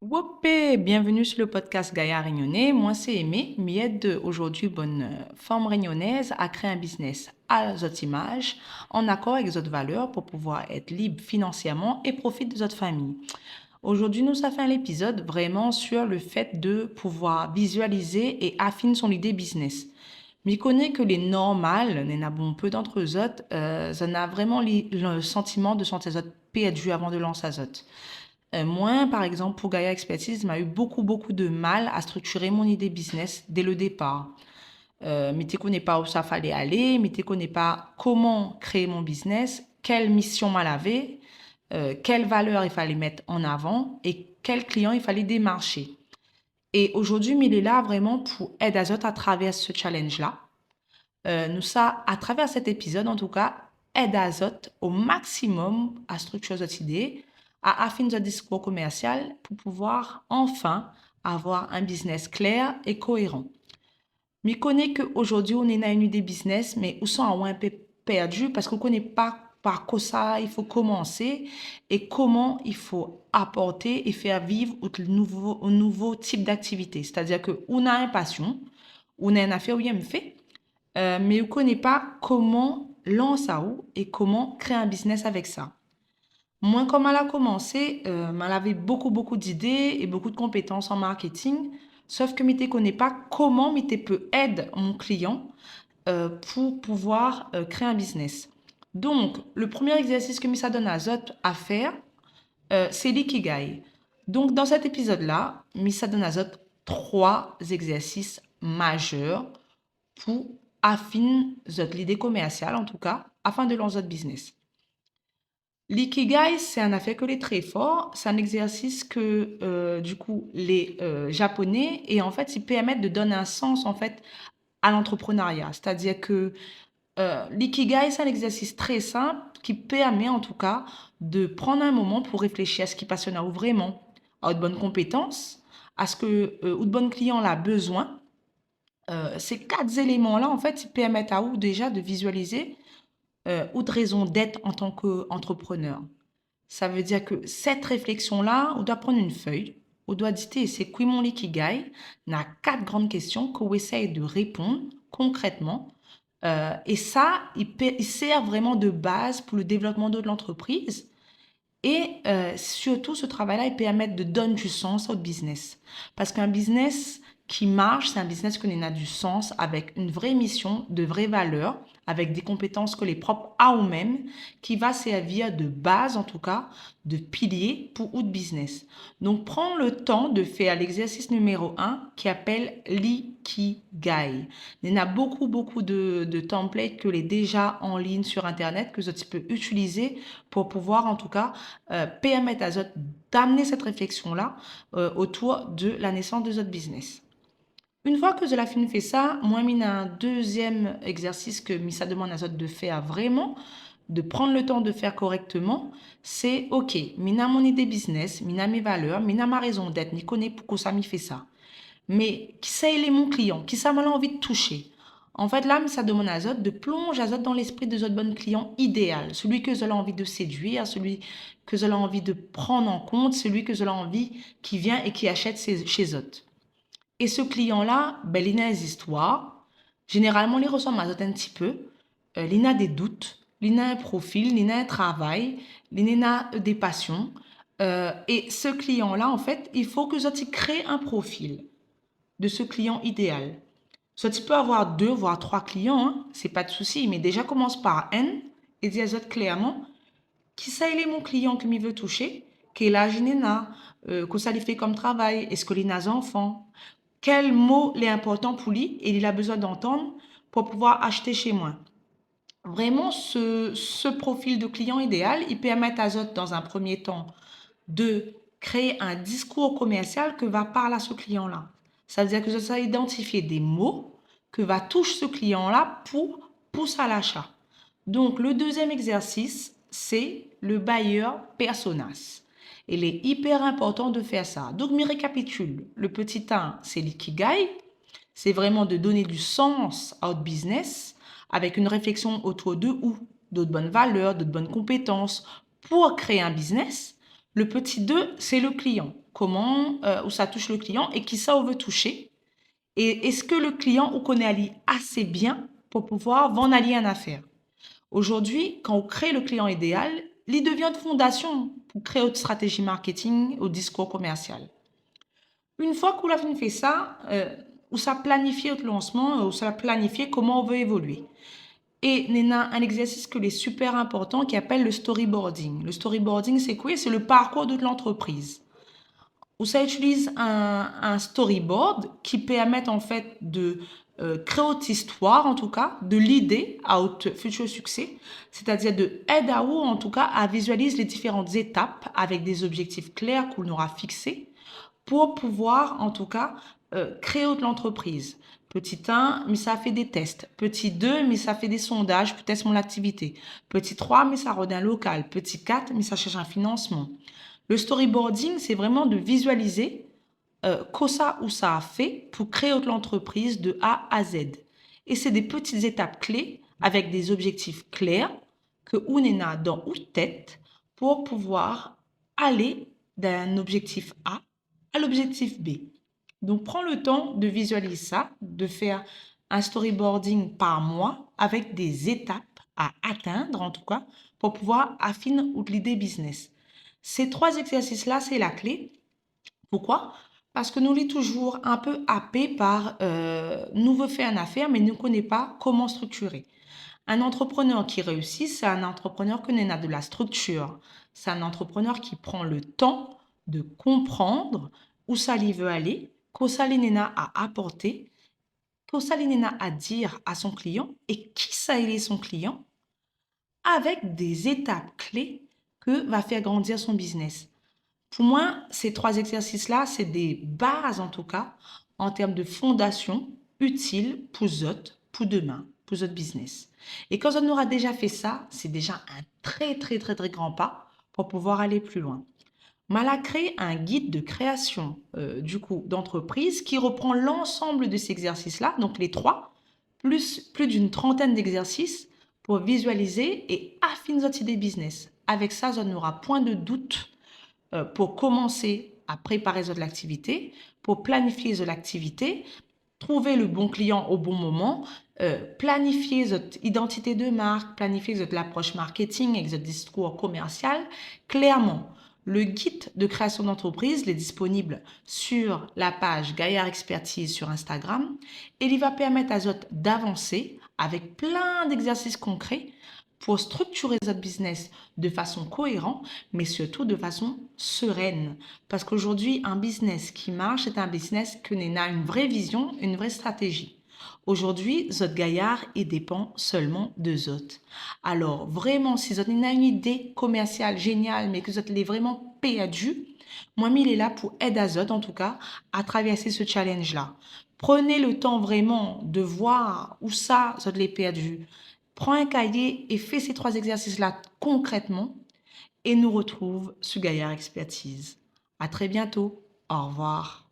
Wopé, bienvenue sur le podcast Gaïa Réunionnais. Moi, c'est Aimé. M'aide aujourd'hui bonne femme réunionnaise à créer un business à votre image, en accord avec votre valeurs pour pouvoir être libre financièrement et profiter de votre famille. Aujourd'hui, nous avons fait l'épisode vraiment sur le fait de pouvoir visualiser et affiner son idée business. Mais connais que les normales, n'en a bon peu d'entre eux autres, ça n'a vraiment le sentiment de sentir perdu avant de lancer ça. Moi, par exemple, pour Gaia Expertise, m'a eu beaucoup de mal à structurer mon idée business dès le départ. Mais tu connais pas où ça fallait aller, mais tu connais pas comment créer mon business, quelle mission m'en avait, quelle valeur il fallait mettre en avant et quel client il fallait démarcher. Et aujourd'hui, il est là vraiment pour aider Azot à travers ce challenge-là. Nous, ça, à travers cet épisode, en tout cas, aide Azot au maximum à structurer cette idée, à affiner ce discours commercial pour pouvoir enfin avoir un business clair et cohérent. Mais connais qu'aujourd'hui, on est dans une idée business, mais où sont un peu perdu parce qu'on ne connaît pas par quoi ça il faut commencer et comment il faut apporter et faire vivre un nouveau type d'activité. C'est-à-dire qu'on a une passion, on a une affaire où il me fait, mais on ne connaît pas comment lancer ça et comment créer un business avec ça. Moi, comme elle a commencé, elle avait beaucoup d'idées et beaucoup de compétences en marketing, sauf que je ne connais pas comment je peux aider mon client pour pouvoir créer un business. Donc, le premier exercice que ça donne à Zot à faire, c'est l'ikigai. Donc, dans cet épisode-là, Missa donne à Zot trois exercices majeurs pour affiner l'idée commerciale, en tout cas, afin de lancer votre business. L'ikigai, c'est un affaire que les très fort. C'est un exercice que, du coup, les Japonais, et en fait, ils permettent de donner un sens, en fait, à l'entrepreneuriat. C'est-à-dire que l'ikigai, c'est un exercice très simple qui permet, en tout cas, de prendre un moment pour réfléchir à ce qui passionne à vous vraiment, à votre bonne compétence, à ce que votre bon client a besoin. Ces quatre éléments-là, en fait, ils permettent à vous déjà de visualiser ou de raison d'être en tant qu'entrepreneur. Ça veut dire que cette réflexion-là, on doit prendre une feuille, on doit dire c'est quoi mon ikigai. On a quatre grandes questions qu'on essaye de répondre concrètement. Et ça, il sert vraiment de base pour le développement de l'entreprise. Et surtout, ce travail-là, il permet de donner du sens au business. Parce qu'un business qui marche, c'est un business qui a du sens avec une vraie mission, de vraies valeurs, avec des compétences que les propres à eux-mêmes, qui va servir de base, en tout cas, de pilier pour outils business. Donc, prends le temps de faire l'exercice numéro un qui appelle l'ikigai. Il y en a beaucoup de templates que les déjà en ligne sur Internet que tu peux utiliser pour pouvoir, en tout cas, permettre à Zot d'amener cette réflexion-là autour de la naissance de Zot Business. Une fois que la fin fait ça, moi, il y a un deuxième exercice que ça demande à Zot de faire vraiment, de prendre le temps de faire correctement, c'est OK, mina mon idée business, mina mes valeurs, mina ma raison d'être, ni connais pourquoi ça m'y fait ça. Mais qui ça il est mon client, qui ça m'a envie de toucher. En fait, là, ça demande à Zot de plonger Azot dans l'esprit de Zot bon client idéal, celui que Zot a envie de séduire, celui que Zot a envie de prendre en compte, celui que Zot a envie qui vient et qui achète chez Zot. Et ce client-là, ben, il a des histoires. Généralement, il ressemble à Zot un petit peu. Il a des doutes, il a un profil, il a un travail, il a des passions. Et ce client-là, en fait, il faut que Zot crée un profil de ce client idéal. Soit tu peux avoir deux, voire trois clients, hein, c'est pas de souci, mais déjà commence par un et dis à Zot clairement qui ça il est mon client qui me veut toucher, quel âge il a, que ça lui fait comme travail, est-ce que il a des enfants, quel mot est important pour lui et il a besoin d'entendre pour pouvoir acheter chez moi. Vraiment, ce profil de client idéal, il permet à Zot dans un premier temps de créer un discours commercial que va parler à ce client-là. Ça veut dire que ça va identifier des mots que va toucher ce client-là pour pousser à l'achat. Donc, le deuxième exercice, c'est le buyer personas. Il est hyper important de faire ça. Donc, je récapitule. Le petit 1, c'est l'ikigai. C'est vraiment de donner du sens à votre business avec une réflexion autour de où, d'autres bonnes valeurs, d'autres bonnes compétences pour créer un business. Le petit 2, c'est le client. Comment, où ça touche le client et qui ça on veut toucher. Et est-ce que le client on connaît Ali assez bien pour pouvoir vendre Ali une affaire? Aujourd'hui, quand on crée le client idéal, il devient de fondation pour créer votre stratégie marketing au discours commercial. Une fois qu'on a fait ça, on s'est planifié le lancement, on s'est planifié comment on veut évoluer. Et il y a un exercice qui est super important qui appelle le storyboarding. Le storyboarding, c'est quoi? C'est le parcours de l'entreprise. Où ça utilise un storyboard qui permet en fait de créer une histoire, en tout cas, de l'idée à votre futur succès, c'est-à-dire de aider à vous, en tout cas, à visualiser les différentes étapes avec des objectifs clairs qu'on aura fixés pour pouvoir, en tout cas, créer de l'entreprise. Petit 1, mais ça fait des tests. Petit 2, mais ça fait des sondages pour tester mon activité. Petit 3, mais ça rôde un local. Petit 4, mais ça cherche un financement. Le storyboarding, c'est vraiment de visualiser cosa où ça a fait pour créer de l'entreprise de A à Z. Et c'est des petites étapes clés avec des objectifs clairs que on a dans notre tête pour pouvoir aller d'un objectif A à l'objectif B. Donc, prends le temps de visualiser ça, de faire un storyboarding par mois avec des étapes à atteindre, en tout cas, pour pouvoir affiner l'idée business. Ces trois exercices-là, c'est la clé. Pourquoi? Parce que nous sommes toujours un peu happés par nous veut faire une affaire, mais ne connaît pas comment structurer. Un entrepreneur qui réussit, c'est un entrepreneur qui a de la structure. C'est un entrepreneur qui prend le temps de comprendre où ça lui veut aller, qu'au ça lui a à apporter, qu'au ça lui a à dire à son client et qui ça il est son client, avec des étapes clés que va faire grandir son business. Pour moi, ces trois exercices-là, c'est des bases en tout cas, en termes de fondation utiles pour Zot, pour demain, pour Zot business. Et quand on aura déjà fait ça, c'est déjà un très, très, très, très grand pas pour pouvoir aller plus loin. Mal a créé un guide de création du coup d'entreprise qui reprend l'ensemble de ces exercices-là, donc les trois, plus d'une trentaine d'exercices pour visualiser et affiner notre idée business. Avec ça, on n'aura point de doute pour commencer à préparer l'activité, pour planifier l'activité, trouver le bon client au bon moment, planifier votre identité de marque, planifier votre approche marketing et votre discours commercial clairement. Le guide de création d'entreprise est disponible sur la page Gaillard Expertise sur Instagram et il va permettre à Zot d'avancer avec plein d'exercices concrets pour structurer votre business de façon cohérente, mais surtout de façon sereine. Parce qu'aujourd'hui, un business qui marche est un business qui a une vraie vision, une vraie stratégie. Aujourd'hui, Zot Gaillard, il dépend seulement de Zot. Alors, vraiment, si Zot a une idée commerciale géniale, mais que Zot l'est vraiment perdu, moi, il est là pour aider à Zot, en tout cas, à traverser ce challenge-là. Prenez le temps vraiment de voir où ça, Zot l'est perdu. Prends un cahier et fais ces trois exercices-là concrètement et nous retrouve sur Gaillard Expertise. À très bientôt. Au revoir.